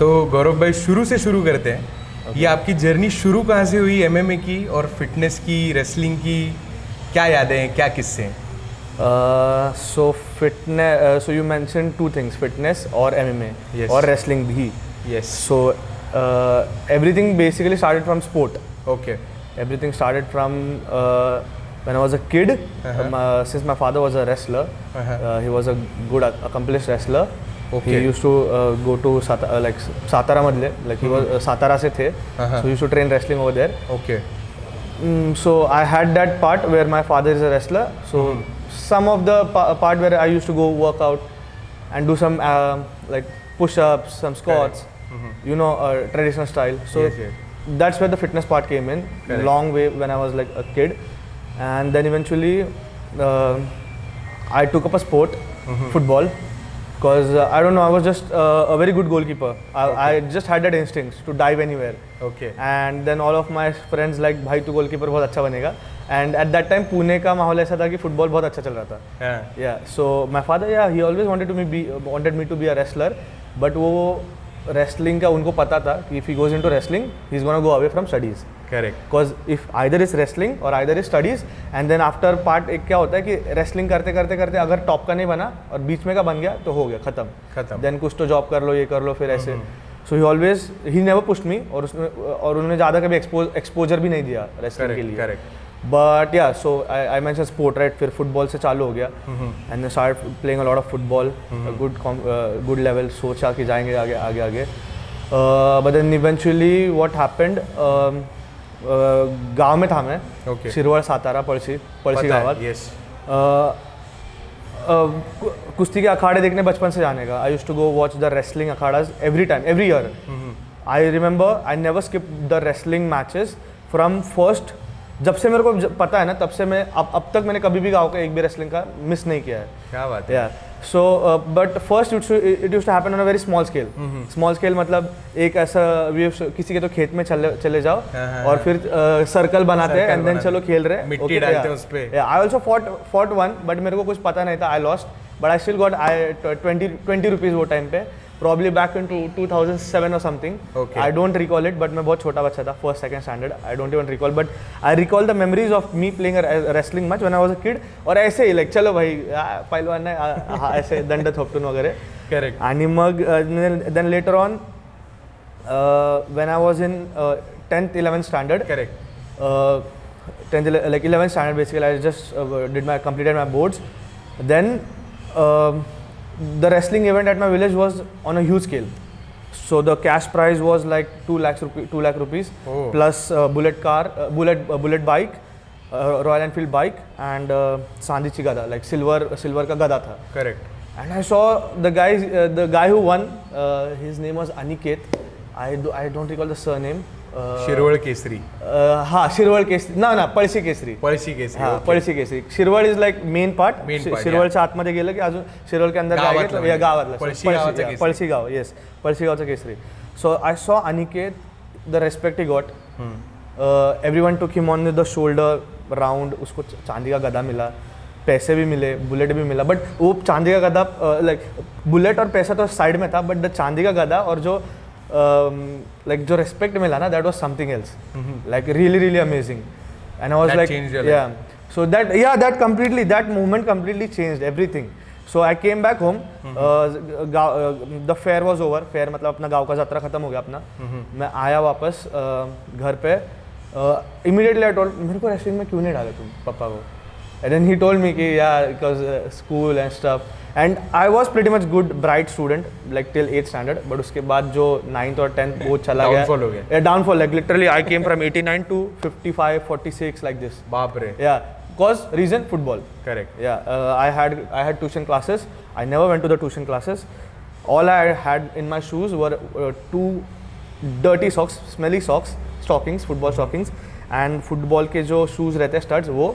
तो गौरव भाई शुरू से शुरू करते हैं। ये आपकी जर्नी शुरू कहाँ से हुई एमएमए की और फिटनेस की, रेसलिंग की? क्या यादें हैं, क्या किस्से हैं? So fitness. So you mentioned two things: fitness और MMA Yes. और wrestling भी. Yes. So everything basically started from sport. Okay. Everything started from when I was a kid. Since my father was a wrestler, he was a good accomplished wrestler. Okay. He used to go to Satara madle, like he was Satara se the. So he used to train wrestling over there. Okay. So I had that part where my father is a wrestler. So some of the part where I used to go work out and do some like push-ups, some squats, you know, traditional style. So Yes, yes. that's where the fitness part came in. Correct. Long way when I was like a kid, and then eventually I took up a sport, football. Because I don't know, I was just a very good goalkeeper. I just had that instinct to dive anywhere. Okay. And then all of my friends like भाई तू goalkeeper बहुत अच्छा बनेगा. And at that time Pune का माहौल ऐसा था कि फुटबॉल बहुत अच्छा चल रहा था. हाँ. Yeah. So my father, yeah, he always wanted me to be a wrestler, but वो wrestling का उनको पता था कि if he goes into wrestling, he's gonna go away from studies. Correct. Because if either is wrestling or either is studies, and then after part एक क्या होता है कि wrestling करते करते करते अगर टॉप का नहीं बना और बीच में का बन गया तो हो गया खत्म. Then कुछ तो जॉब कर लो, ये कर लो, फिर ऐसे. So he never pushed me और उन्होंने ज़्यादा कभी एक्सपोजर भी नहीं दिया wrestling के लिए. Correct. But yeah, so I mentioned sport, right? फिर football से चालू हो गया, and then started playing a lot of football, a good level. सोचा कि जाएंगे आगे. But then eventually what happened? गांव में था मैं. Okay. शिरवळ सातारा पळशी गावात. Yes. कुश्ती के अखाड़े देखने बचपन से जाने का. I used to go watch the wrestling akhadas every year. I remember I never skipped the wrestling matches from first. जब से मेरे को पता है ना, तब से मैं अब तक मैंने कभी भी गाँव का एक भी रेसलिंग का मिस नहीं किया है. क्या बात है. So but first it used to happen on a very small scale. Small scale मतलब एक ऐसा किसी के तो खेत में चले जाओ और फिर सर्कल बनाते हैं एंड देन चलो खेल रहे, मिट्टी डालते हैं उस पे. I also fought one, but मेरे को कुछ पता नहीं था. I lost but I still got 20 rupees वो टाइम पे. Probably back into 2007 or something. Okay. I don't recall it, but मैं बहुत छोटा बच्चा था, first second standard. I don't even recall, but I recall the memories of me playing a wrestling match when I was a kid. और ऐसे ही like चलो भाई पहलवान है, ऐसे दंड थोपटून वगैरह. Correct. आणि मग then later on when I was in 10th 11th standard. Correct. 11th standard basically I just completed my boards. Then the wrestling event at my village was on a huge scale. So the cash prize was like 2 lakh rupees plus bullet bike, Royal Enfield bike and Sandichi gada, like silver ka gada tha. Correct. And I saw the guy who won, his name was Aniket. I don't recall the surname. Shirwal Kesari. हाँ, शिरवळ केसरी. ना पळशी केसरी. हाँ, Palshi Kesari. Shirwal is like main part. शिरवळच्या आतमध्ये गेलं की अजून शिरवळच्या अंदर या गावातलं पळशी गाव. येस, पळशी गावचं Kesari. So I saw Aniket, the respect he got. Everyone took him on the shoulder round. उसको चांदी का गदा मिला, पैसे भी मिले, बुलेट भी मिला. बट वो चांदी का गदा, लाइक बुलेट और पैसा तो साइड में था, बट द चांदी का गदा और जो like जो respect मिला ना, that was something else. Like really amazing. And I was like, yeah. So that moment completely changed everything. So I came back home. The fair was over. Fair मतलब अपना गाँव का यात्रा खत्म हो गया अपना. मैं आया वापस घर पे. Immediately I told, मेरे को wrestling में क्यों नहीं डाला तुम पापा को? And then he told me कि yeah, because school and stuff. And I was pretty much good, bright student, like till 8th standard. But उसके बाद जो 9th और 10th वो चला गया. Downfall हो गया. Yeah, downfall. Like literally, I came from 89 to 55, 46 like this. बाप रे. Yeah, cause reason football. Correct. Yeah, I had tuition classes. I never went to the tuition classes. All I had in my shoes were 2 dirty socks, smelly socks, stockings, football stockings, and football के जो shoes रहते हैं studs वो.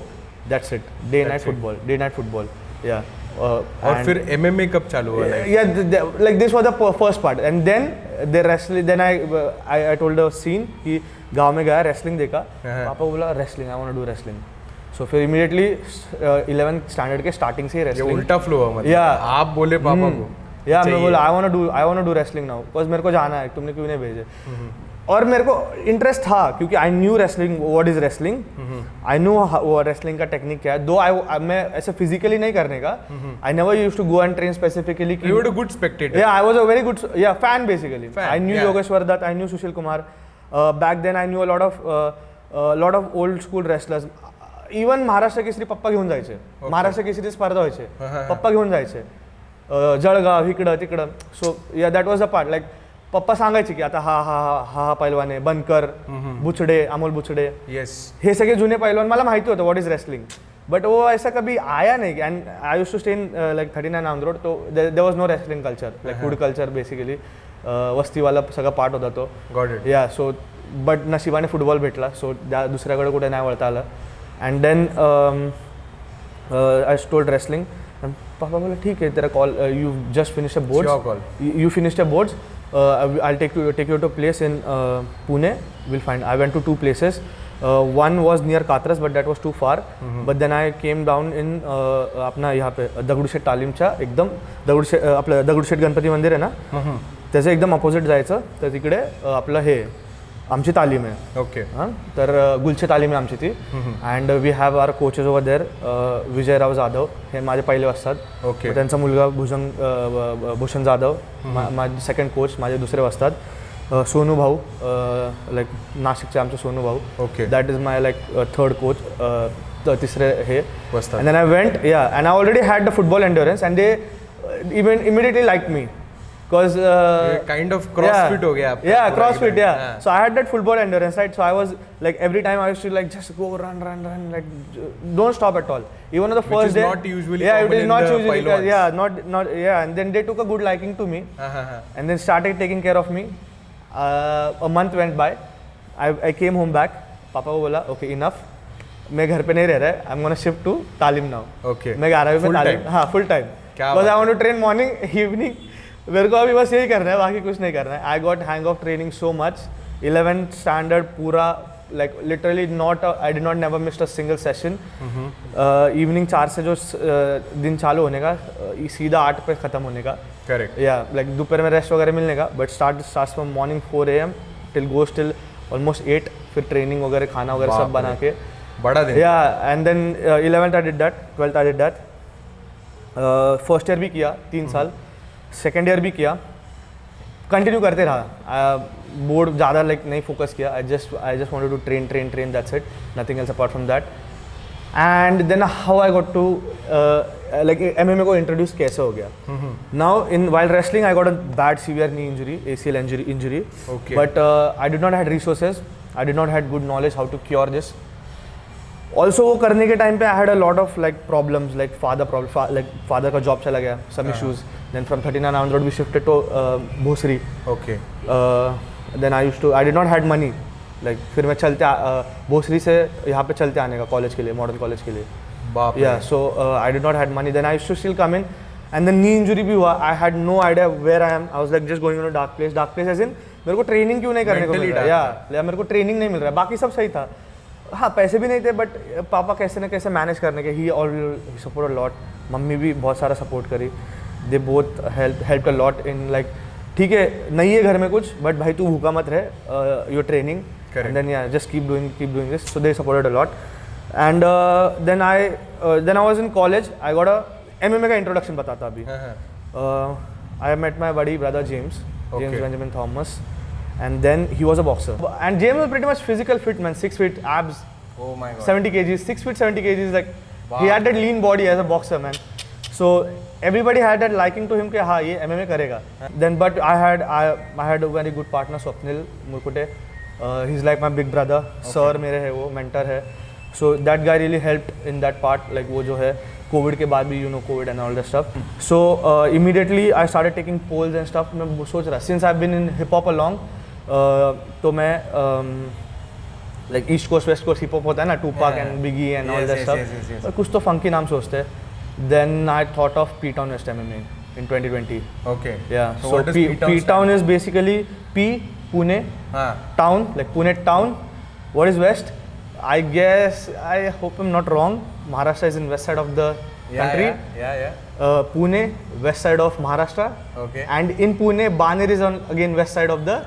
That's it. Day night football. Yeah. और फिर MMA कब चालू हुआ? Like this was the first part, and then the wrestling. Then I told the scene कि गांव में गया, wrestling देखा. पापा बोला wrestling, I want to do wrestling. So फिर immediately 11th standard के starting से wrestling. ये उल्टा फ्लो हुआ मतलब. Yeah. आप बोले पापा को. या मैं बोला I want to do wrestling now because मेरे को जाना है, तुमने क्यों नहीं भेजे। और मेरे को इंटरेस्ट था क्योंकि I knew wrestling, what is wrestling, I knew wrestling का टेक्निक क्या है, दो मैं ऐसे फिजिकली नहीं करने का, I never used to go and train specifically. You were a good spectator. Yeah, I was a very good fan basically. I knew Yogeshwar Dutt, I knew Sushil Kumar. Back then I knew a lot of old school wrestlers. Even Maharashtra Kesari पप्पा घेऊन जायचे, महाराष्ट्र केसरी स्पर्धा व्हायचे, पप्पा घेऊन जायचे, जळगाव इकडं तिकडं. So yeah that was a part. Like पप्पा सांगायचे की आता हा पैलवान आहे, बनकर, बुचडे, अमोल बुचडे, येस, हे सगळे जुने पैलवान मला माहिती होतं व्हॉट इज रेसलिंग. बट वो ऐसा कभी आया नहीं. And I used to stay in like 39 Anand road. तो there was no wrestling culture, like food culture basically. वस्तीवाला सगळा पार्ट होता तो. Got it. Yeah so but नशिबाने फुटबॉल भेटला, सो दुसऱ्याकडे कुठे नाही वळता आलं. And then I told wrestling. पापा बोला ठीक है, तेरा call, you just finish a boards, you finished a boards, I'll take you to a place in Pune. We'll find. I went to 2 places. One was near Katras, but that was too far. But then I came down in अपना यहाँ पे दगडूशेठ तालीमच्या एकदम आपलं दगडूशेठ गणपती मंदिर आहे ना, त्याचं एकदम अपोजिट जायचं. तर तिकडे आपलं हे आमची तालीम आहे. ओके. हां, तर गुलचे तालीम आहे आमची ती. And we have our coaches over there. Vijayrao Jadhav हे माझे पहिले वाजतात. ओके. त्यांचा मुलगा भूषण जाधव माझे सेकंड कोच, माझे दुसरे वाजतात. सोनू भाऊ, लाईक नाशिकचे आमचे सोनू भाऊ. Okay. That is my like third coach. तिसरे हे वाजतात. And then I went. Yeah and I already had the football endurance and they immediately like me. Because kind of CrossFit हो गया आपका. Yeah, CrossFit, yeah. So I had that football endurance, right? So I was like every time I used to like just go run, like don't stop at all. Even on the first day. Which is not usually. Yeah, it is not usually. Pilots. Yeah, not yeah. And then they took a good liking to me, and then started taking care of me. A month went by. I came home back. Papa को बोला, okay enough. मैं घर पे नहीं रह रहा. I'm gonna shift to तालीम now. Okay. मैं 11वीं में तालीम. हाँ, full time. Because I want to train morning, evening. मेरे को अभी बस यही करना है, बाकी कुछ नहीं करना है. I got hang of training so much. 11th standard पूरा like literally not, I did not never missed a single session. Evening 4 से जो दिन चालू होने का, सीधा 8 पे ख़त्म होने का. करेक्ट. या लाइक दोपहर में रेस्ट वगैरह मिलने का. But start from morning 4 AM till goes till almost 8. फिर ट्रेनिंग वगैरह, खाना वगैरह सब बना के. बड़ा दिन. या and then 11th I did that, 12th I did that. First year भी किया 3 साल. सेकेंड ईयर भी किया. कंटिन्यू करते रहा. बोर्ड ज़्यादा लाइक नहीं फोकस किया. I just wanted to train that's it, nothing else apart from that. And then how I got to like MMA को इंट्रोड्यूस कैसे हो गया. Now in while wrestling I got a bad severe knee injury, ACL injury. But I did not had resources, I did not had good knowledge how to cure this. Also वो करने के time पे I had a lot of like problems, like father का job चला गया, सम issues. Then from 39 Anand Road we shifted to Bhosri. Okay. Then I did not had money. Like फिर मैं चलते भोसरी से यहाँ पे चलते आने का कॉलेज के लिए, मॉडर्न कॉलेज के लिए. बाप. Yeah, so I did not had money. Then I used to still come in. And then knee injury भी हुआ. I had no idea where I am. I was like just going to a dark place. Dark place as in मेरे को training क्यों नहीं करने को मिल रहा है. या मेरे को ट्रेनिंग नहीं मिल रहा है. बाकी सब सही था. हाँ, पैसे भी नहीं थे, बट पापा कैसे ना कैसे मैनेज करने के. ही सपोर्ट अ लॉट. मम्मी भी बहुत सारा सपोर्ट करी. They both help a lot in like ठीक है नहीं है घर में कुछ, बट भाई तू भूखा मत रहे, योर ट्रेनिंग, एंड देन या just keep doing this. So they supported a lot. And then I was in college. I got a MMA का इंट्रोडक्शन बताता अभी. आई मेट माई बड़ी brother James Benjamin Thomas, and then he was a boxer. And James was pretty much physical fit man, 6 feet, abs. Oh my god. 70 kgs, 6 feet 70 kgs, like wow. He had that lean body as a boxer man. So everybody had that liking to him कि हाँ ये MMA करेगा. Then but I had a very good partner Swapnil Murkute. He's like my big brother. Okay. Sir मेरे है वो, mentor है. So that guy really helped in that part. Like वो जो है कोविड के बाद भी, you know, COVID and all that stuff. So immediately I started taking polls and stuff. मैं सोच रहा since I've been in hip hop along. तो मैं like east coast west coast hip hop होता है ना, Tupac and Biggie and all that stuff, और कुछ तो फंकी नाम सोचते हैं. Then I thought of P Town West MMA in 2020. Okay. Yeah. So P Town is basically P Pune town, like Pune town. What is West? I guess, I hope I'm not wrong. Maharashtra is in west side of the country. Pune, west side of Maharashtra. Okay. And in Pune, Baner is on again west side of the.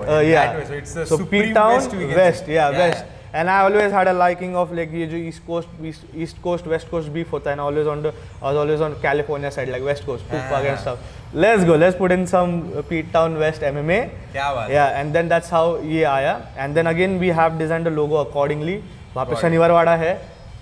That way. So it's the supreme P-town west. West, west. And I always had a liking of like ये जो East Coast, West Coast beef होता है ना, I was always on California side, like West Coast, Tupac and stuff. Let's put in some P-town West MMA. क्या बात है? Yeah, and then that's how ये आया. And then again we have designed the logo accordingly. वहाँ पे शनिवार वाड़ा है.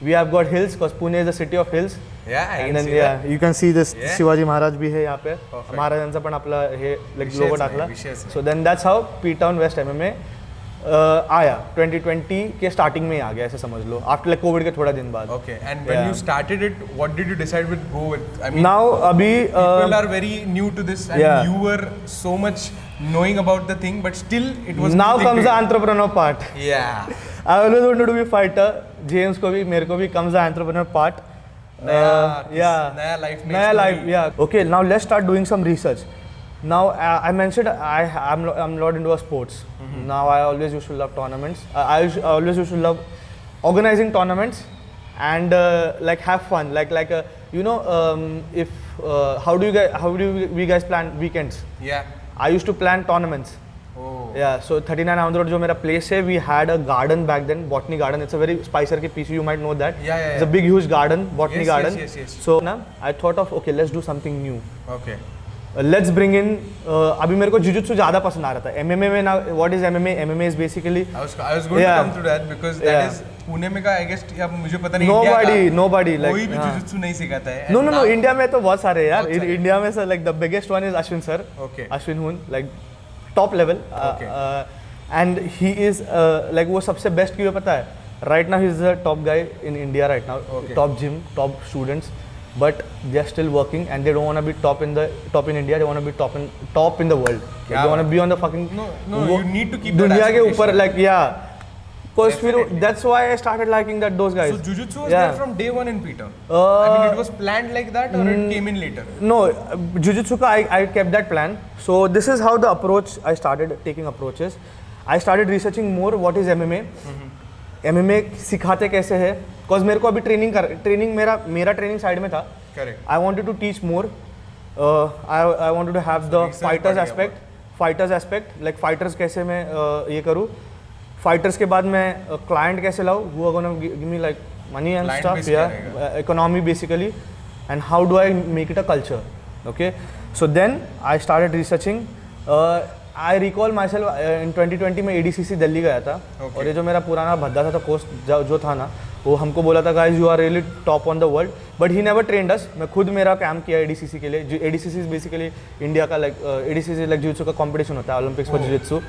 We have got hills because Pune is a city of hills. Yeah, I and can then, see that. You can see this Shivaji Maharaj भी है यहाँ पे. Perfect. महाराजांचा पण आपला हे like logo टाकला. Vicious. So then that's how P-town West MMA आया 2020 के स्टार्टिंग में ही आ गया ऐसे समझ लो आफ्टर लाइक कोविड के थोड़ा दिन बाद. Okay, and when you started it, what did you decide with go with? I mean, now अभी people are very new to this, and you were so much knowing about the thing, but still it was. Now comes the entrepreneur part. Yeah. I always wanted to be fighter. James को भी मेरे को भी comes the entrepreneur part. नया life. Yeah. Okay, now let's start doing some research. Now I mentioned I'm not into sports. Now I always used to love tournaments. I always used to love organizing tournaments and like have fun. Like if how do we guys plan weekends? Yeah. I used to plan tournaments. Oh. Yeah, so 39 Ahmed Road, जो मेरा place है, we had a garden back then, Botany Garden. It's a very Spicer के piece, you might know that. Yeah. It's a big, huge garden, Botany Garden. Yes. So ना, I thought of okay, let's do something new. Okay. Let's bring in. अभी मेरे को jujitsu ज़्यादा पसंद आ रहा था. MMA में ना, what is MMA? MMA is basically. I was going to come to that because that is Pune में का I guess अब मुझे पता नहीं. Nobody like. कोई भी जिजुत्सु नहीं सिखाता है. No. India में तो बहुत सारे यार. India में like the biggest one is Ashwin sir. Okay. Ashwin Hun, like top level. And he is like वो सबसे best क्यों पता है? Right now he is the top guy in India right now. Okay. Top gym, top students. But they are still working and they don't want to be top in India. They want to be top in the world. Like they want to be on the fucking. No. You need to keep that दुनिया के aspiration. ऊपर like yeah. Because that's why I started liking those guys. So Jujutsu was there from day one in P-town. I mean, it was planned like that, or it came in later. No, Jujutsu I kept that plan. So this is how the approach I started taking approaches. I started researching more what is MMA. MMA सिखाते कैसे है? Because मेरे को अभी training मेरा training side में था. Correct. I wanted to teach more. I wanted to have the fighters aspect. Like fighters कैसे मैं ये करूँ? Fighters के बाद मैं client कैसे लाऊँ? Who are gonna give me like money and Client stuff? Economy basically. And how do I make it a culture? Okay. So then I started researching. I recall myself in 2020 में ADCC Delhi गया था. और ये जो मेरा पुराना भद्दा था कोच जो था ना, वो हमको बोला था guys you are really top on the world, but he never trained us. मैं खुद मेरा कैंप किया ADCC के लिए. ADCC is basically इंडिया का like ADCC like जिजुत्सु का कंपटीशन होता है ओलंपिक्स पर जिजुत्सु,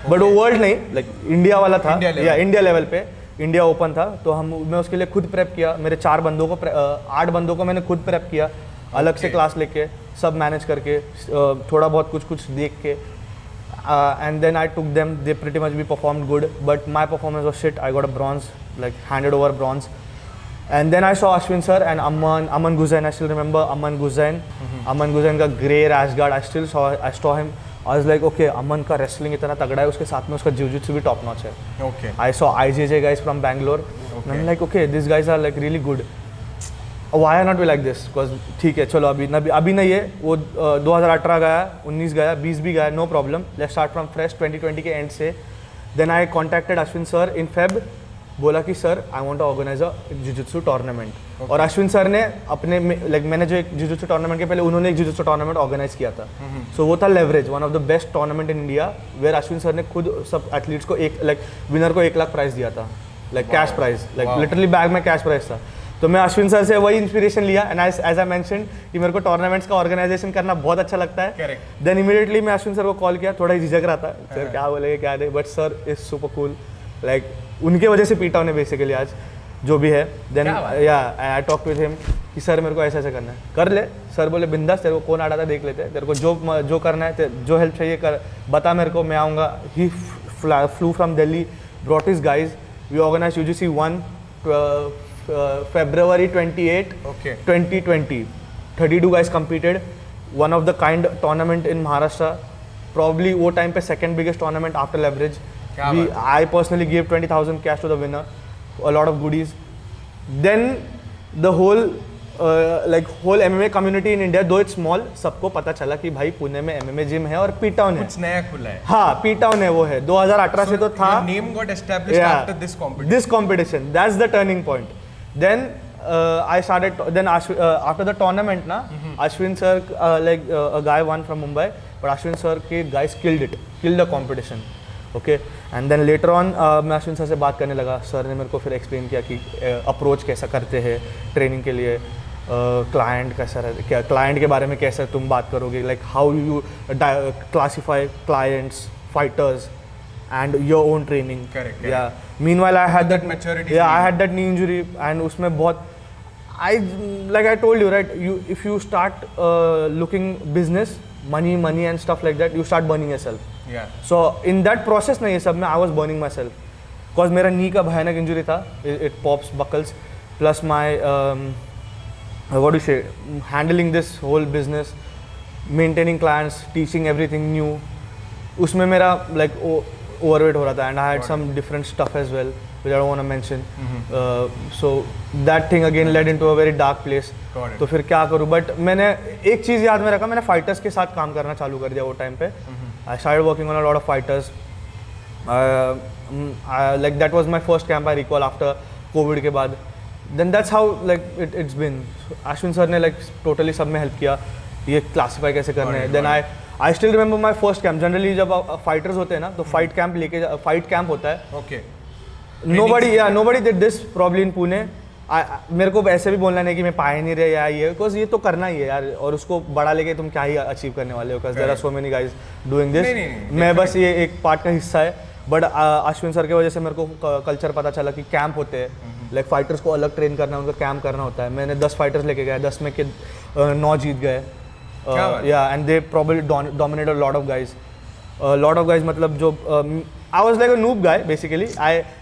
बट वो वर्ल्ड नहीं like इंडिया वाला था या इंडिया लेवल पे इंडिया ओपन था. तो मैं उसके लिए खुद प्रेप किया. मेरे 8 बंदों को मैंने खुद प्रेप किया अलग से क्लास लेके सब मैनेज करके थोड़ा बहुत कुछ देख के. And then I took them. They pretty much performed good, but my performance was shit. I got a bronze, like handed over bronze. And then I saw Ashwin sir and Aman Guzain. I still remember Aman Guzain. Aman Guzain का grey rash guard. I saw him. I was like, okay, Aman का wrestling इतना तगड़ा है, उसके साथ में उसका jiu-jitsu भी top notch है. Okay. I saw IJJ guys from Bangalore. And I'm like, okay, these guys are like really good. Why not be like this? Because ठीक है चलो अभी नहीं है वो 2018 गया 19 गया 20 भी गया no problem. Let's start from fresh 2020 के end से. Then I contacted Ashwin sir in Feb. बोला कि sir I want to organize a jiu-jitsu tournament. Okay. और अश्विन सर ने अपने like मैंने जो एक jiu-jitsu tournament के पहले उन्होंने एक jiu-jitsu tournament organize किया था. So वो था leverage, one of the best tournament in India, where Ashwin sir ने खुद सब athletes को winner को 1 लाख प्राइज दिया था, like cash prize, like literally bag में cash prize था. तो मैं अश्विन सर से वही इंस्पिरेशन लिया एंड एज आई मेंशन कि मेरे को टूर्नामेंट्स का ऑर्गेनाइजेशन करना बहुत अच्छा लगता है. देन इमीडिएटली मैं अश्विन सर को कॉल किया. थोड़ा ही झिझक रहा था सर क्या बोलेंगे क्या नहीं, but sir is super cool. Like उनके वजह से पीटा उन्हें बेसिकली आज जो भी है. देन या आई टॉक विद हिम कि सर मेरे को ऐसा करना है, कर ले. सर बोले बिंदास, तेरे को कौन आ रहा था देख लेते हैं, तेरे को जो करना है, जो हेल्प चाहिए कर बता मेरे को, मैं आऊँगा. He flew from Delhi, brought his guys. We organize UGC 1 February 28, 2020. 32 guys competed. One of the kind tournament in Maharashtra. Probably वो time पे second biggest tournament after Leverage. I personally gave 20,000 cash to the winner. A lot of goodies. Then the whole like whole MMA community in India, though it's small, सबको पता चला कि भाई पुणे में MMA gym है और P town है, कुछ नया खुला है। हाँ, पी टाउन है, वो है 2018 से तो था। Name got established after this competition, that's the turning point. Then I started, then after the tournament na, Ashwin sir, a guy won from Mumbai, but Ashwin sir के guys killed the competition. Okay, and then later on मैं Ashwin sir से बात करने लगा, sir ने मेरे को फिर एक्सप्लेन किया कि अप्रोच कैसा करते हैं ट्रेनिंग के लिए, क्लाइंट कैसा रहता, क्या क्लाइंट के बारे में कैसे तुम बात करोगे, like how you classify clients, fighters and your own training. Correct. Yeah. Meanwhile, I had that maturity. Yeah, I had that knee injury, and उसमें बहुत, like I told you, right? If you start looking business, money and stuff like that, you start burning yourself. Yeah. So in that process ना ये सब में I was burning myself, cause मेरा knee का भयानक injury था, it pops, buckles, plus my what do you say, handling this whole business, maintaining clients, teaching everything new, उसमें मेरा like overweight हो रहा था, and I had some different stuff as well which I don't want to mention. So that thing again led into a very dark place. तो फिर क्या करूँ, but मैंने एक चीज़ याद में रखा, मैंने fighters के साथ काम करना चालू कर दिया वो टाइम पे. I started working on a lot of fighters. Like that was my first camp I recall after COVID के बाद. Then that's how like it's been. Ashwin sir ने like totally सब में help किया, ये classify कैसे करने हैं. Then I still remember my first camp. Generally जब fighters होते हैं ना, तो fight camp होता है. Okay. Nobody did this probably in Pune. मेरे को ऐसे भी बोलना नहीं कि मैं pioneer है या ये, because ये तो करना ही है यार, और उसको बड़ा लेके तुम क्या ही अचीव करने वाले हो, because there are so many guys doing this. मैं बस ये एक पार्ट का हिस्सा है, बट अश्विन सर की वजह से मेरे को कल्चर पता चला कि कैंप होते हैं, लाइक फाइटर्स को अलग ट्रेन करना है, उनको कैंप करना होता है. मैंने 10 फाइटर्स लेके गया, 10 में के 9 जीत गए. Yeah, and they probably dominated a lot of guys. मतलब जो I was like a noob guy basically.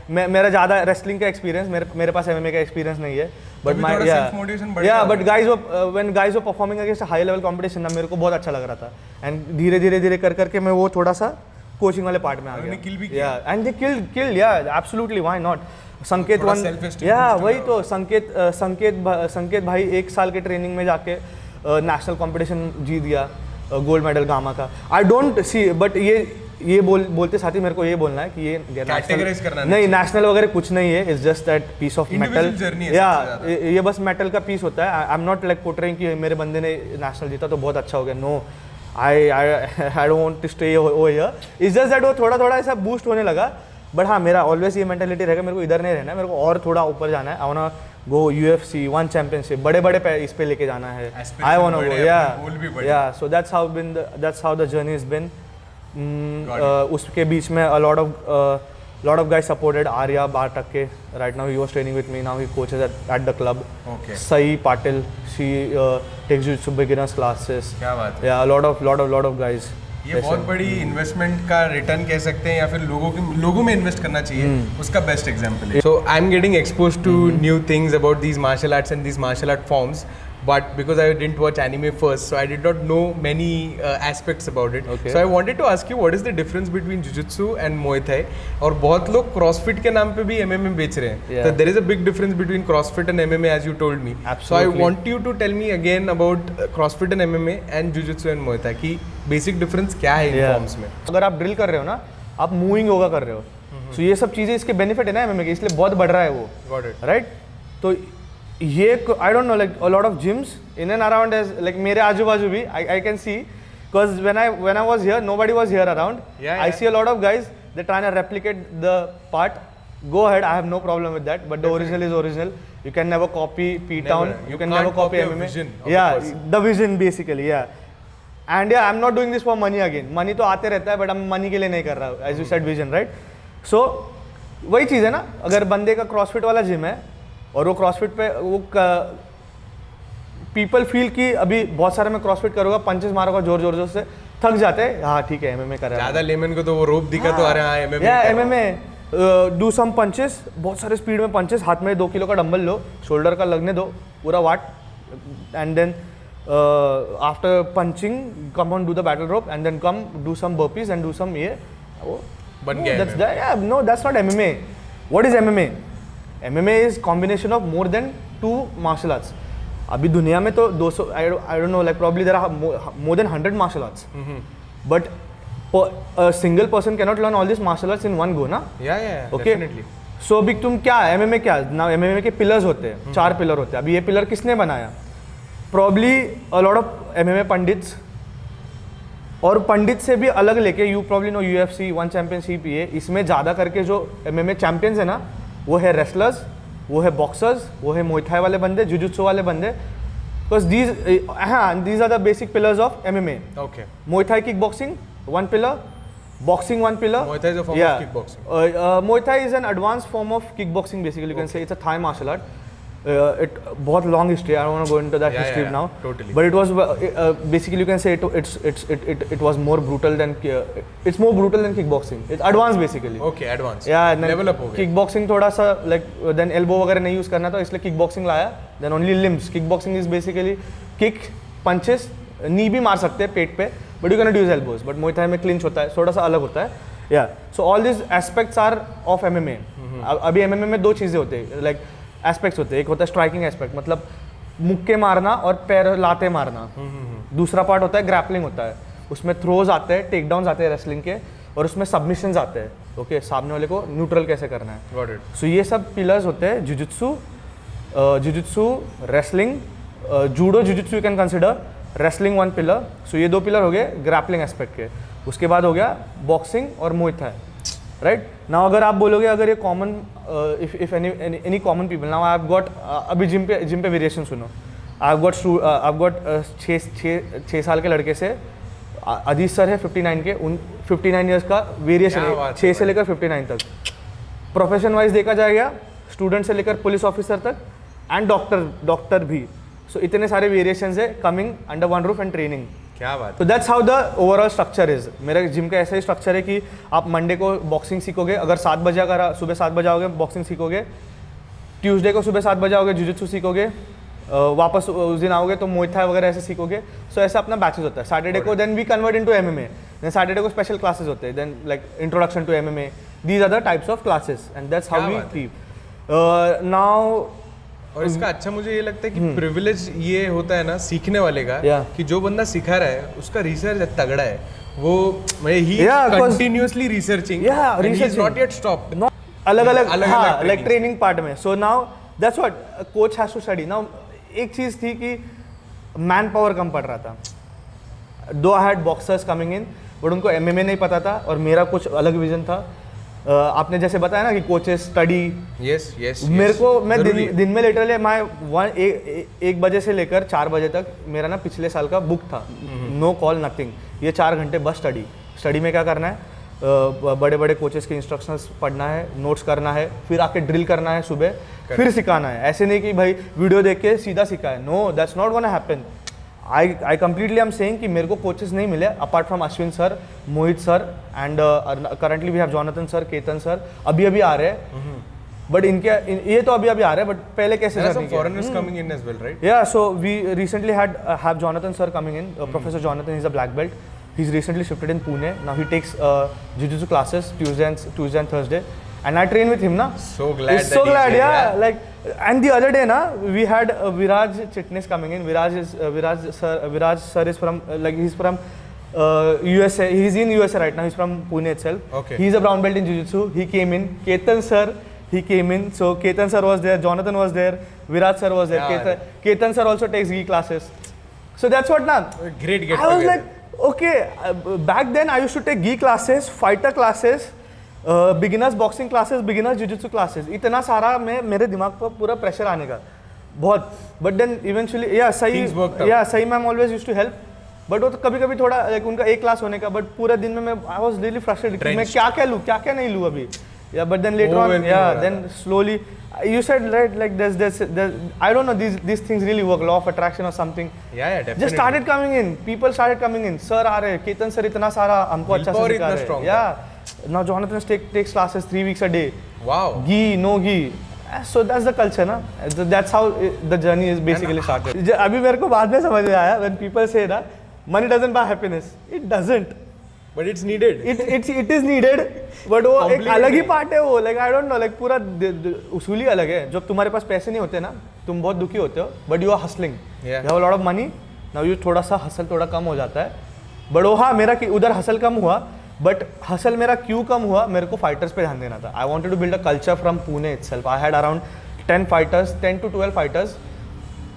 मेरा ज़्यादा wrestling का experience, मेरे पास MMA का experience नहीं है. But my but guys were when guys were performing against a high level competition ना, मेरे को बहुत अच्छा लग रहा था. And धीरे करके मैं वो थोड़ा सा कोचिंग वाले पार्ट में आ गया. Yeah, and they killed, yeah, absolutely, why not? संकेत वही तो संकेत भाई 1 साल के ट्रेनिंग में जाके नेशनल कंपटीशन जीत गया, गोल्ड मेडल गामा का. आई डोंट सी, बट ये बोलते साथ ही मेरे को ये बोलना है कि ये कैटेगराइज करना नहीं, नेशनल वगैरह कुछ नहीं है, it's just that piece of metal. या ये बस मेटल का पीस होता है. I am not like portraying कि मेरे बंदे ने नेशनल जीता तो बहुत अच्छा हो गया. No, I don't want to stay over here. It's just that वो थोड़ा ऐसा बूस्ट होने लगा. बट हाँ, मेरा ऑलवेज ये मेंटालिटी रहेगा, मेरे को इधर नहीं रहना है, मेरे को और थोड़ा ऊपर जाना है. I want to go UFC, one championship, बड़े इस पे लेके जाना है. आई वांट टू गो, या so that's how the journey is been. उसके बीच में a lot of guys supported. Arya Bartakke, right now he was training with me, now he coaches at the club. Okay. Sai Patil, she takes jiu-jitsu beginners classes. क्या बात है. Yeah, a lot of guys. ये बहुत बड़ी investment का return कह सकते हैं, या फिर लोगों में इन्वेस्ट करना चाहिए, उसका बेस्ट एग्जांपल है. So I am getting exposed to new things about these martial arts and these martial art forms, but because I didn't watch anime first, so I did not know many aspects about it. Okay. So I wanted to ask you, what is the difference between jiu-jitsu and Muay Thai? और बहुत लोग CrossFit के नाम पे भी MMA बेच रहे हैं. So there is a big difference between CrossFit and MMA, as you told me. Absolutely. So I want you to tell me again about CrossFit and MMA and jiu-jitsu and Muay Thai कि basic difference क्या है इन forms में. अगर आप drill कर रहे हो ना, आप मूविंग योगा कर रहे हो, so ये सब चीज़ें इसके बेनिफिट है ना MMA के, इसलिए बहुत बढ़ रहा है वो. Got it. Right? तो ये I don't know, like a lot of gyms in and around as like मेरे आजू बाजू भी I can see, because when I was here, nobody was here around. I see a lot of guys, they're trying to replicate the part. Go ahead, I have no problem with that, but the original is original. You can never copy P-Town, you can never copy MMA. Yeah, the vision basically, yeah. And yeah, I'm not doing this for money again. Money तो आते रहता है, but I'm money के लिए नहीं कर रहा हूँ, as you said, vision, right? So वही चीज़ है ना, अगर बंदे का CrossFit वाला जिम है और वो CrossFit पे वो पीपल फील कि अभी बहुत सारे में CrossFit करूँगा, पंचेस मारूंगा जोर से, थक जाते हैं. हाँ ठीक है, MMA कर रहा है. ज़्यादा लेमन को तो वो रोप दिखा तो आ रहा है MMA. डू सम पंचेस, बहुत सारे स्पीड में पंचेस, हाथ में 2 किलो का डंबल लो, शोल्डर का लगने दो पूरा वाट, and then after punching come on do the battle rope, and then come do some burpees and do some ये वो बन गया. No, that's not MMA. What is MMA? MMA is combination of more than 2 martial arts. अभी दुनिया में तो 200 I don't know like probably there are more than 100 martial arts, but a single person cannot learn all these martial arts in one go ना. Yeah, okay? definitely. So अभी तुम क्या MMA क्या ना, MMA के पिलर्स होते हैं, 4 pillar होते हैं. अभी ये पिलर किसने बनाया? Probably a lot of MMA pandits, और पंडित से भी अलग लेके you probably know UFC one championship, ये इसमें ज़्यादा करके जो MMA चैम्पियंस है ना, वो है रेसलर्स, वो है बॉक्सर्स, वो है मुay thai वाले बंदे, जुजुत्सु वाले बंदे. Because these are the basic pillars of MMA. Okay. Muay Thai kickboxing, one pillar. Boxing, one pillar. Muay Thai is a form of kickboxing. Muay Thai is an advanced form of kickboxing, basically. You can say it's a Thai martial art. It बहुत long history. I don't want to go into that history now. Totally. But it was basically, you can say it was more brutal than it's more brutal than kickboxing. It's advanced basically. Okay, advanced. Yeah, and then level up हो गया. Kickboxing थोड़ा सा like then elbow वगैरह नहीं use करना था, इसलिए kickboxing लाया. Then only limbs. Kickboxing is basically kick, punches, knee भी मार सकते हैं पेट पे, but you cannot use elbows. But Muay Thai में clinch होता है, थोड़ा सा अलग होता है. Yeah. So all these aspects are of MMA. अभी MMA में दो चीज़ें होते हैं, like एस्पेक्ट्स होते हैं. एक होता है स्ट्राइकिंग एस्पेक्ट, मतलब मुक्के मारना और पैर लाते मारना. दूसरा पार्ट होता है ग्रैपलिंग होता है, उसमें थ्रोज आते हैं, टेक डाउन्स आते हैं रेसलिंग के, और उसमें सबमिशंस आते हैं. ओके, सामने वाले को न्यूट्रल कैसे करना है. Got it. सो ये सब पिलर्स होते हैं. Jujutsu, wrestling, judo jujutsu you can consider, wrestling one pillar. So ये दो पिलर हो गए ग्रैपलिंग एस्पेक्ट के. उसके बाद हो गया बॉक्सिंग और मुay thai. राइट नाउ अगर आप बोलोगे अगर ये common if any common people, now I have got अभी जिम पे वेरिएशन सुनो. आई हैव गॉट 6 साल के लड़के से अजीज सर है 59 के, उन 59 ईयर्स का वेरिएशन है, 6 से लेकर 59 तक. प्रोफेशन वाइज देखा जाएगा, स्टूडेंट से लेकर पुलिस ऑफिसर तक, एंड डॉक्टर भी. सो इतने सारे वेरिएशंस है coming under one roof and training. क्या बात. तो that's how the overall structure is. मेरे जिम का ऐसा ही स्ट्रक्चर है कि आप मंडे को बॉक्सिंग सीखोगे, अगर 7 बजे, अगर सुबह 7 बजे आओगे बॉक्सिंग सीखोगे. ट्यूसडे को सुबह 7 बजे आओगे जुजुत्सु सीखोगे, वापस उस दिन आओगे तो मुay thai वगैरह ऐसे सीखोगे. सो ऐसा अपना बैचेस होता है. सैटरडे को then we convert into MMA. Then Saturday को स्पेशल क्लासेस होते हैं, then like introduction to MMA. These are the types of classes and that's how we keep now. और इसका अच्छा मुझे ये लगता है कि प्रिविलेज ये होता है ना सीखने वाले का, कि जो बंदा सिखा रहा है उसका रिसर्च तगड़ा है. वो he continuously researching, he is not yet stopped. अलग लाइक ट्रेनिंग पार्ट में. So now that's what coach has to study. Now एक चीज थी कि मैन पावर कम पड़ रहा था. दो I had boxers coming in, but उनको MMA नहीं पता था और मेरा कुछ अलग विजन था. आपने जैसे बताया ना कि कोचेस स्टडी. यस मेरे को मैं दिन में लिटरली मैं 1 बजे से लेकर 4 बजे तक मेरा ना पिछले साल का बुक था. No call nothing. ये 4 घंटे बस स्टडी में क्या करना है, बड़े बड़े कोचेस के इंस्ट्रक्शंस पढ़ना है, नोट्स करना है, फिर आके ड्रिल करना है सुबह, फिर सिखाना है. ऐसे नहीं कि भाई वीडियो देख के सीधा सिखाए. No, that's not gonna happen. I completely am saying कि मेरे को कोचेस नहीं मिले apart from Ashwin sir, Mohit sir, and currently we have Jonathan sir, Ketan sir अभी आ रहे हैं. बट ये तो अभी आ रहे हैं, बट पहले कैसे सर नहीं foreigners coming in as well, right? Yeah, so we recently have Jonathan sir coming in. Professor Jonathan is a black belt. He's recently shifted in Pune. Now he takes jiu-jitsu classes Tuesday and Thursday, and I train with him na. So glad. Yeah. Like, and the other day na we had Viraj Chitnis coming in. Viraj sir is from he's from USA. He's in USA right now. He's from Pune itself. Okay. He's a brown belt in jiu-jitsu. He came in. Ketan sir, he came in. So Ketan sir was there. Jonathan was there. Viraj sir was there. Ketan sir also takes gi classes. So that's what na. Great. I was like, okay. Back then I used to take gi classes, fighter classes, beginners boxing classes, beginners jiu-jitsu classes. इतना सारा मेरे दिमाग पर पूरा pressure आने का बहुत. But then eventually सही ma'am always used to help. But वो तो कभी थोड़ा लाइक उनका एक क्लास होने का, बट पूरे दिन में मैं आई वाज रियली फ्रस्ट्रेटेड कि मैं क्या लूँ क्या नहीं लूँ अभी. But then later on then slowly you said right, like there's I don't know, these things really work, law of attraction or something. Yeah, definitely. Just started coming in, people started coming in. Sir आ रहे, Ketan sir इतना सारा हमको अच्छा से सिखा रहे. Yeah, now Jonathan takes classes 3 weeks a day. Wow. Gi, no gi. So that's the culture na. That's how the journey is basically started. अभी मेरे को बाद में समझ में आया when people say that money doesn't buy happiness. It doesn't. But it's needed. It is needed, but वो एक अलग ही पार्ट है वो, like I don't know, like पूरा उसूल ही अलग है. जब तुम्हारे पास पैसे नहीं होते ना, तुम बहुत दुखी होते हो, but you are hustling. You have a lot of money, now you थोड़ा सा hustle थोड़ा कम हो जाता है. But वो हाँ मेरा उधर hustle कम हुआ, but hustle मेरा क्यों कम हुआ, मेरे को fighters पे ध्यान देना था. I wanted to build a culture from Pune itself. I had around 10 fighters, 10 to 12 fighters.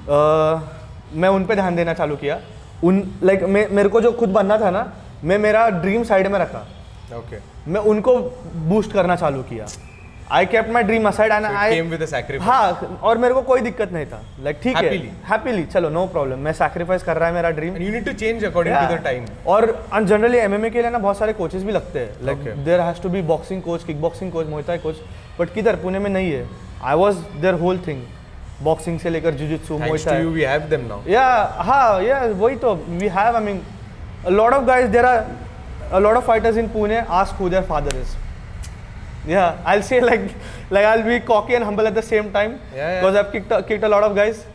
मैं उन पे ध्यान देना चालू किया. Like मेरे को जो खुद बनना था ना, मैं मेरा ड्रीम साइड में रखा. मैं उनको बूस्ट करना चालू किया. I kept my dream aside and I came with a sacrifice. हाँ, और मेरे को कोई दिक्कत नहीं था. Like ठीक है, happily चलो no problem. मैं sacrifice कर रहा है मेरा dream. And you need to change according to the time. और generally MMA के लिए ना बहुत सारे कोचेस भी लगते हैं. Like there has to be boxing coach, kickboxing coach, मुay thai coach. But किधर पुणे में नहीं है. I was their whole thing. Boxing से लेकर jiu-jitsu, muay thai. Thanks to you, we have them now. Yeah, हाँ, yeah, वही तो we have. I mean, a lot of guys. There are a lot of fighters in Pune. Ask who their father is. Yeah, I'll say like I'll be cocky and humble at the same time. Because I've kicked a lot of guys.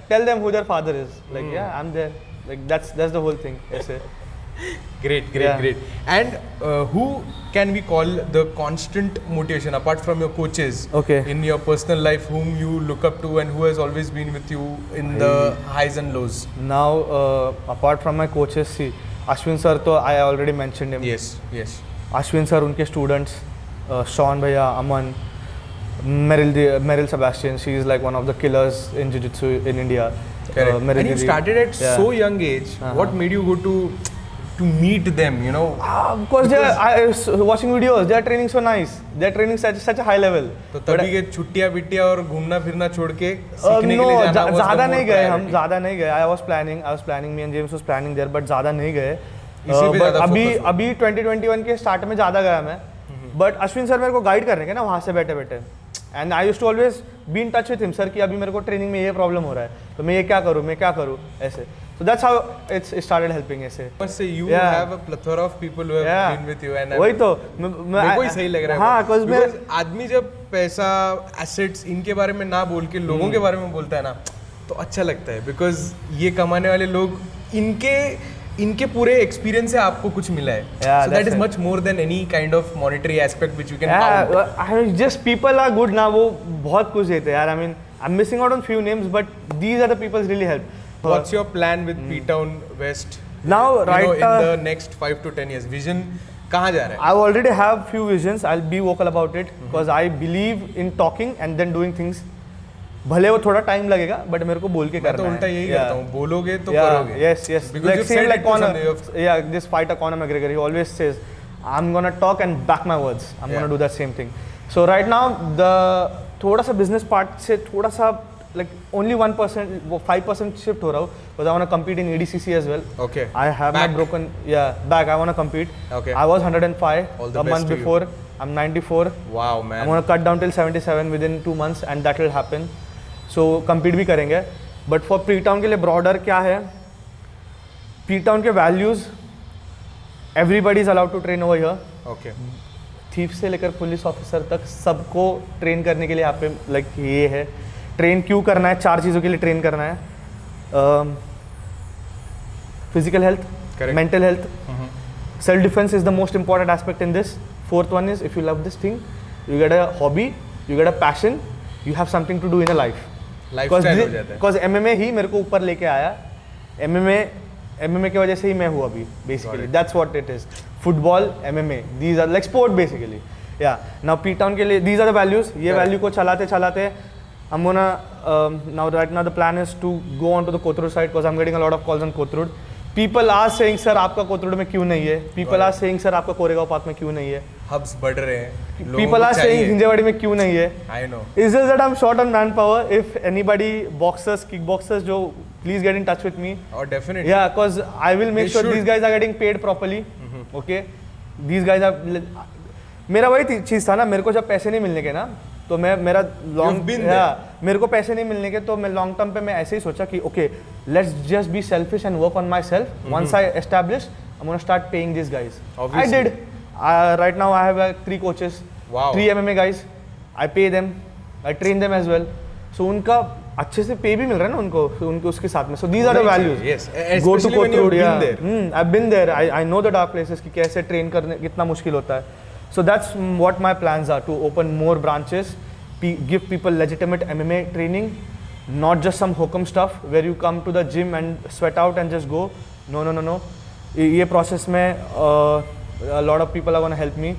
Tell them who their father is. Like yeah, I'm there. Like that's the whole thing. ऐसे. Great. And who can we call the constant motivation apart from your coaches? Okay. In your personal life, whom you look up to and who has always been with you in the highs and lows? Now, apart from my coaches, see, Ashwin sir, तो I already mentioned him. Yes. Ashwin sir, उनके students, Sean भैया, Aman, Meryl Sebastian. She is like one of the killers in jiu-jitsu in India. Correct. And you started at so young age. What made you go to meet them, you know? Because I was watching videos. They are training so nice. They are training such a high level. तो तभी के छुट्टियाँ बिट्टियाँ और घूमना फिरना छोड़ के सीखने के लिए जाना ज़्यादा नहीं गए हम. ज़्यादा नहीं गए. I was planning. Me and James was planning there, but ज़्यादा नहीं गए. But अभी 2021 के स्टार्ट में ज़्यादा गया मैं. But अश्विन सर मेरे को गाइड करने के ना वहाँ से बैठे. And I used to always be in touch with him, sir, कि अभी मेरे को ट्रेनिंग में ये प्रॉब्लम हो रहा है, तो मैं क्या करूँ ऐसे. So that's how it started helping ऐसे. Must say you have a plethora of people who have been with you and वही तो मेरे को ही सही लग रहा है. हाँ, because आदमी जब पैसा, assets इनके बारे में ना बोल के लोगों के बारे में बोलता है ना, तो अच्छा लगता है. Because ये कमाने वाले लोग इनके पूरे एक्सपीरियंस से आपको कुछ मिला है. So that is much more than any kind of monetary aspect which you can count. I mean, just people are good ना, वो बहुत कुछ देते हैं यार. I mean, I'm missing out on few names, but these are the people really help. What's your plan with P-Town West? Now, right in the next 5 to 10 years, vision कहाँ जा रहा है? I already have few visions. I'll be vocal about it because I believe in talking and then doing things. भले वो थोड़ा time लगेगा, but मेरे को बोल के करना है. मैं तो उल्टा यही करता हूँ, बोलोगे तो करोगे. Yes. Like Conor, this fighter Conor McGregor, he always says, I'm gonna talk and back my words. I'm gonna do that same thing. So right now the थोड़ा सा business part से थोड़ा सा like only 1%, 5% shift हो रहा हूँ, because I wanna compete in ADCC as well. Okay. I have my broken back. I wanna compete. Okay. I was 105 a month before. I'm 94. Wow, man. I'm gonna cut down till 77 within 2 months, and that will happen. So compete भी करेंगे. But for P-Town के लिए broader क्या है? P-Town के values, everybody is allowed to train over here. Okay. Thief से लेकर police officer तक सबको ट्रेन करने के लिए यहाँ पे like ये है. ट्रेन क्यों करना है? 4 चीज़ों के लिए ट्रेन करना है. Physical health, mental health, self defense is the most important aspect in this. 4th one is if you love this thing, you get a hobby, you get a passion, you have something to do in a life. Lifestyle हो जाता है. Because MMA ही मेरे को ऊपर लेके आया. MMA की वजह से ही मैं हूँ अभी. Basically, that's what it is. Football, MMA, these are like sport basically. Yeah. Now P-Town के लिए these are the values. ये value को चलाते I'm gonna right now the plan is to go on to the Kothurud side because I'm getting a lot of calls on Kothurud. People are saying sir आपका कोथरूड में क्यों नहीं है? People are saying sir आपका Koregaon park में क्यों नहीं है? Hubs बढ़ रहे हैं. People are saying हिंजेवाड़ी में क्यों नहीं है? I know. It's just that I'm short on manpower. If anybody boxers, kickboxers, जो please get in touch with me. Oh, definitely. Yeah, because I will make sure these guys are getting paid properly. Okay, these guys are. मेरा वही चीज़ था ना, मेरे को जब पैसे नहीं मिलने के ना, तो मेरा मेरे को पैसे नहीं मिलने के, तो मैं लॉन्ग टर्म पे मैं ऐसे ही सोचा कि okay let's just be selfish and work on myself. Once I establish I gonna start paying this guys. I did. Right now I have 3 coaches, 3 MMA guys. I pay them, I train them as well. So उनका अच्छे से पे भी मिल रहा है ना उनको उसके साथ में. So these are the values. Yes, Go to especially when you've been there. I've been there. I know the dark places कि कैसे ट्रेन करने कितना मुश्किल होता है. So that's what my plans are, to open more branches, give people legitimate MMA training, not just some hokum stuff where you come to the gym and sweat out and just go. No. ये process में a lot of people are going to help me.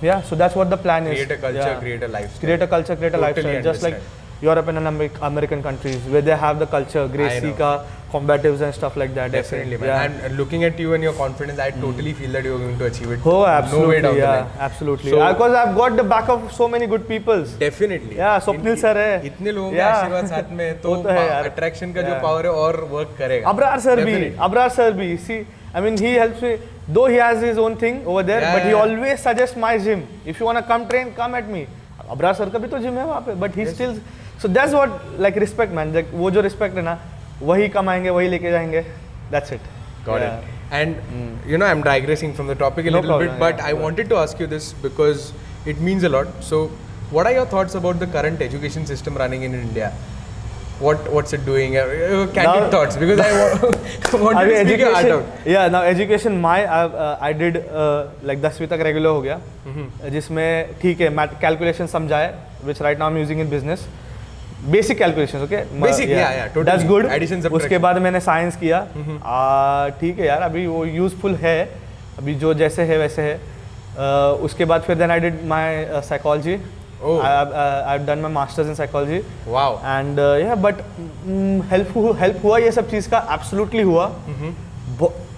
Yeah, so that's what the plan is. Create a culture, create a lifestyle. Create a culture, create a lifestyle. Just like European and American countries where they have the culture, Gracie ka, combatives and stuff like that. Definitely, man. Yeah. And looking at you and your confidence, I totally feel that you're going to achieve it. Oh, absolutely. No way down the line. Absolutely. Because I've got the back of so many good people. Definitely. Yeah, Swapnil sir है. इतने लोगों के आशीर्वाद साथ में तो attraction का जो power है और work करेगा. Abrar sir भी. See, I mean, he helps me. Though he has his own thing over there, but he always suggests my gym. If you wanna come train, come at me. Abrar sir का भी तो gym है वहाँ पे, but he still. So that's what like respect, man. Like वो जो respect है ना, वही कमाएंगे, वही लेके जाएंगे. That's it. Got it. And you know, I'm digressing from the topic a little bit, but I wanted to ask you this because it means a lot. So, what are your thoughts about the current education system running in India? What's it doing? Candid thoughts, because I want to speak your heart out. Yeah, now education. I did like 10वीं तक regular हो गया, जिसमें ठीक है calculation समझाए, which right now I'm using in business. Basic calculations, okay? Basic, yeah, totally. That's good. Addition, subtraction. उसके बाद मैंने science किया. ठीक है यार, अभी वो useful है. अभी जो जैसे है वैसे है. उसके बाद फिर then I did my psychology. Oh. I've done my masters in psychology. Wow. And yeah, but help हुआ ये सब चीज़ का absolutely हुआ.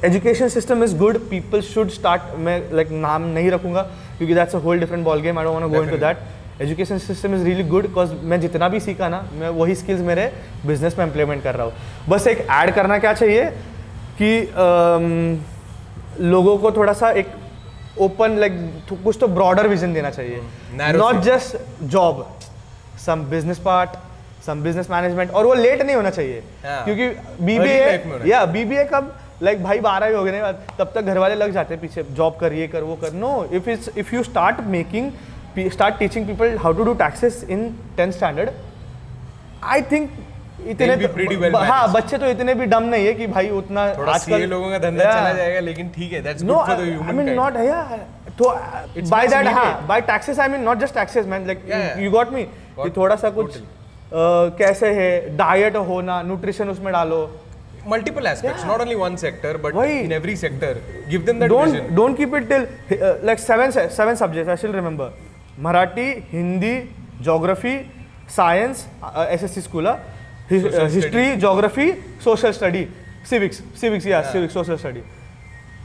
Education system is good. People should start. मैं like नाम नहीं रखूँगा क्योंकि that's a whole different ball game. I don't want to go into that. Education system is really good because मैं जितना भी सीखा ना, मैं वही skills मेरे business में implement कर रहा हूँ. बस एक add करना क्या चाहिए कि लोगों को थोड़ा सा एक open like कुछ तो broader vision देना चाहिए. Not just job, some business part, some business management, और वो late नहीं होना चाहिए क्योंकि BBA कब like भाई 12 ही हो गए नहीं, तब तक घर वाले लग जाते हैं पीछे, जॉब कर ये कर वो कर. No, if you start teaching people how to do taxes in 10th standard, I think इतने हाँ बच्चे तो इतने भी डम नहीं है कि भाई उतना आजकल लोगों का धंधा चला जाएगा, लेकिन ठीक है, that's good for the human kind. I mean not तो by that हाँ by taxes I mean not just taxes man, like you got me कि थोड़ा सा कुछ कैसे है डाइट होना, न्यूट्रिशन उसमें डालो. Multiple aspects, not only one sector, but in every sector. Give them that vision. Don't keep it till like seven subjects. I still remember: Marathi, Hindi, Geography, Science, SSC school, History, Geography, Social Study, Civics, Civics, Social Study.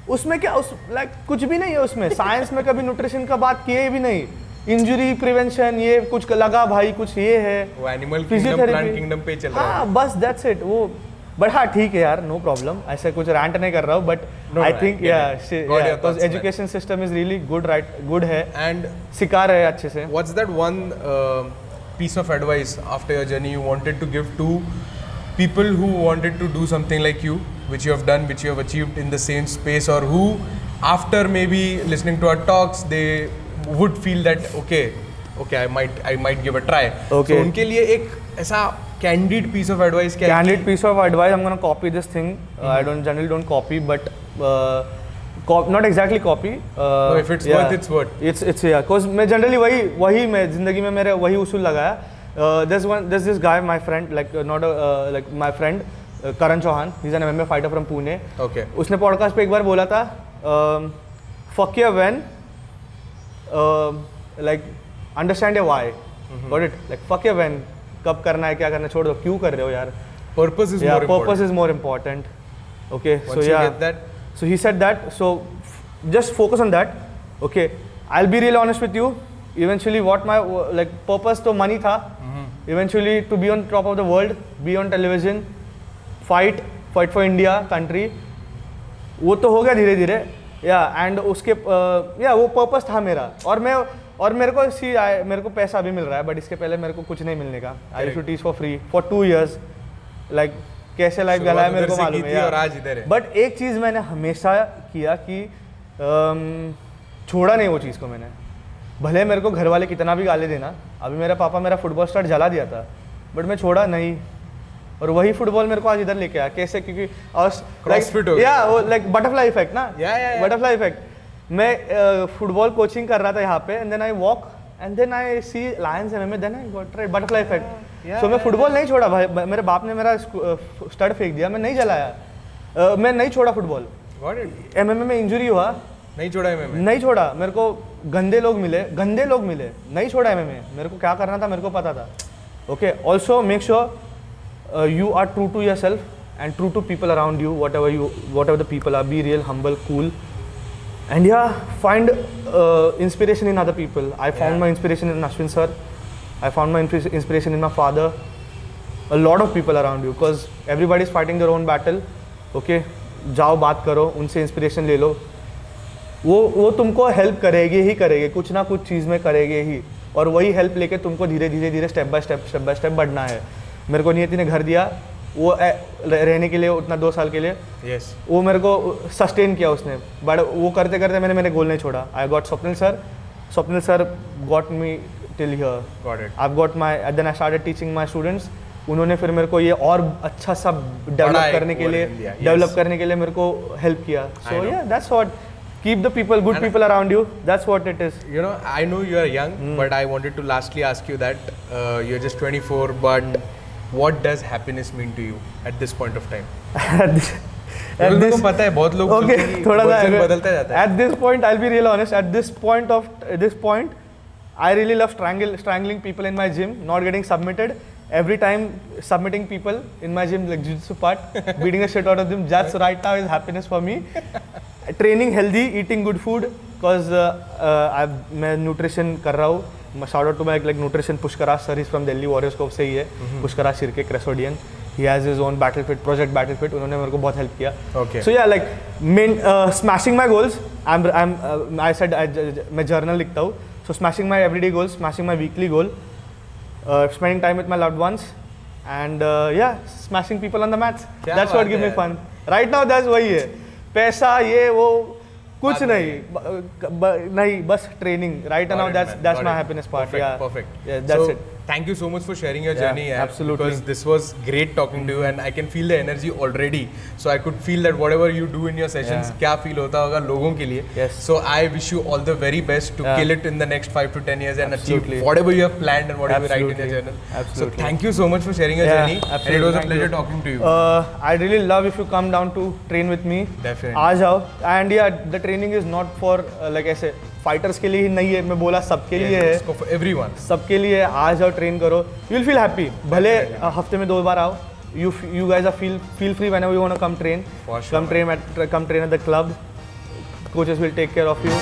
उसमें क्या like कुछ भी नहीं है उसमें. Science में कभी nutrition का बात किए भी नहीं. इंजरी प्रिवेंशन ये कुछ लगा भाई, कुछ ये है. वो एनिमल किंगडम, प्लांट किंगडम पे चल रहा है. हाँ बस दैट्स इट. वो बट हाँ ठीक है यार, नो प्रॉब्लम. ऐसे कुछ रैंट नहीं कर रहा हूँ, but I think because education system is really good है एंड सिखा रहे हैं अच्छे से. What's that one piece of advice after your journey you wanted to give to people who wanted to do something like you, which you have done, which you have achieved in the same space, or who after maybe listening to our talks they would feel that okay I might give a try. Okay. So उनके लिए एक ऐसा candid piece of advice क्या है? Candid piece of advice, I'm gonna copy this thing. I generally don't copy, but not exactly copy. No, if it's worth, it's worth. It's yeah. Cause मैं generally वही मैं जिंदगी में मेरे वही उसूल लगाया. There's this guy, my friend, like like my friend Karan Chauhan. He's an MMA fighter from Pune. Okay. उसने podcast पे एक बार बोला था, fuck your when, like understand your why. Got it? Like fuck your when. कब करना है, क्या करना है, छोड़ दो, क्यों कर रहे हो यार. Purpose is more important. Purpose is more important. Okay. Once you get that. So he said that. So just focus on that. Okay. I'll be really honest with you. Eventually, what my like purpose तो money था. Eventually to be on top of the world, be on television, fight for India country. वो तो हो गया धीरे धीरे. Yeah. And उसके वो purpose था मेरा. और मेरे को पैसा भी मिल रहा है, बट इसके पहले मेरे को कुछ नहीं मिलने का. I used to teach for free for 2 years. Like कैसे लाइफ गया है मेरे को मालूम है यार. बट एक चीज़ मैंने हमेशा किया कि छोड़ा नहीं वो चीज़ को मैंने. भले मेरे को घर वाले कितना भी गाली देना. अभी मेरा पापा मेरा फुटबॉल स्टार्ट जला दिया था, बट मैं छोड़ा नहीं, और वही फुटबॉल मेरे को आज इधर लेके आया। कैसे? क्योंकि CrossFit हो गया। या वो लाइक बटरफ्लाई इफेक्ट ना, Yeah. Butterfly effect. मैं फुटबॉल कोचिंग कर रहा था यहाँ पे, and then I walk and then I see Lions MMA, then I got right butterfly effect. So मैं फुटबॉल नहीं छोड़ा भाई, मेरे बाप ने मेरा स्टड फेंक दिया, मैं नहीं जलाया, मैं नहीं छोड़ा फुटबॉल। MMA में इंजरी हुआ, नहीं छोड़ा MMA, नहीं छोड़ा। मेरे को गंदे लोग मिले, नहीं छोड़ा MMA। मेरे को क्या करना था मेरे को पता था। Okay, also make sure you are true to yourself and true to people around you, whatever the people are. Be real, humble, cool, and yeah, find inspiration in other people. I found my inspiration in Ashwin sir. I found my inspiration in my father. A lot of people around you, because everybody is fighting their own battle. Okay, जाओ बात करो उनसे, inspiration ले लो। वो तुमको help करेगी ही करेगी, कुछ ना कुछ चीज़ में करेगी ही, और वही हेल्प लेके तुमको धीरे धीरे स्टेप बाय स्टेप बढ़ना है। मेरे को नियति ने घर दिया वो रहने के लिए उतना 2 साल के लिए। yes. वो मेरे को सस्टेन किया उसने, बट वो करते करते मैंने गोल नहीं छोड़ा। I got Swapnil sir got me till here. I got my, then I started teaching my students. उन्होंने फिर मेरे को ये और अच्छा सा डेवलप करने के लिए मेरे को हेल्प किया। सो या that's what, keep the people, good people around you. That's what it is. You know, I know you are young, but I wanted to lastly ask you that you're just 24, but what does happiness mean to you at this point of time? At this, पता है बहुत लोग okay, थोड़ा सा बदलता जाता है। At this point, I'll be real honest. At this point, I really love strangling people in my gym, not getting submitted. Every time submitting people in my gym, like jiu-jitsu part, beating the shit out of them. That's right now is happiness for me. Training healthy, eating good food, because मैं nutrition कर रहा हूँ। Shout out to my like nutrition Pushkaraj sir, is from Delhi Warriors से ही है। पुष्कराज शिरके क्रेसोडियन, he has his own project Battlefit, उन्होंने मेरे को बहुत हेल्प किया। So yeah like main smashing my goals, I said मैं जर्नल लिखता हूँ। So smashing my everyday goals, smashing my weekly goal, spending time with my loved ones, and yeah smashing people on the mats. That's what give me fun right now. That's वही है, पैसा ये वो कुछ नहीं, बस training right now. That's my happiness part. Perfect. Yeah, that's it. Thank you so much for sharing your journey. Absolutely. Because this was great talking to you, and I can feel the energy already. So I could feel that whatever you do in your sessions, क्या feel होता होगा लोगों के लिए. Yes. So I wish you all the very best to kill it in the next 5 to 10 years and achieve whatever you have planned and whatever you write in your journal. Absolutely. So thank you so much for sharing your journey. Absolutely. And it was a pleasure talking to you. I'd really love if you come down to train with me. Definitely. आ जाओ, and yeah, the training is not for like ऐसे fighters के लिए ही नहीं है, मैं बोला सबके लिए है, for everyone. सबके लिए। आ जाओ, ट्रेन करो, यू विल फील हैप्पी। भले हफ्ते में 2 बार आओ, you guys are feel free whenever you want to come train. For sure. Come train at the club. Coaches will take care of you.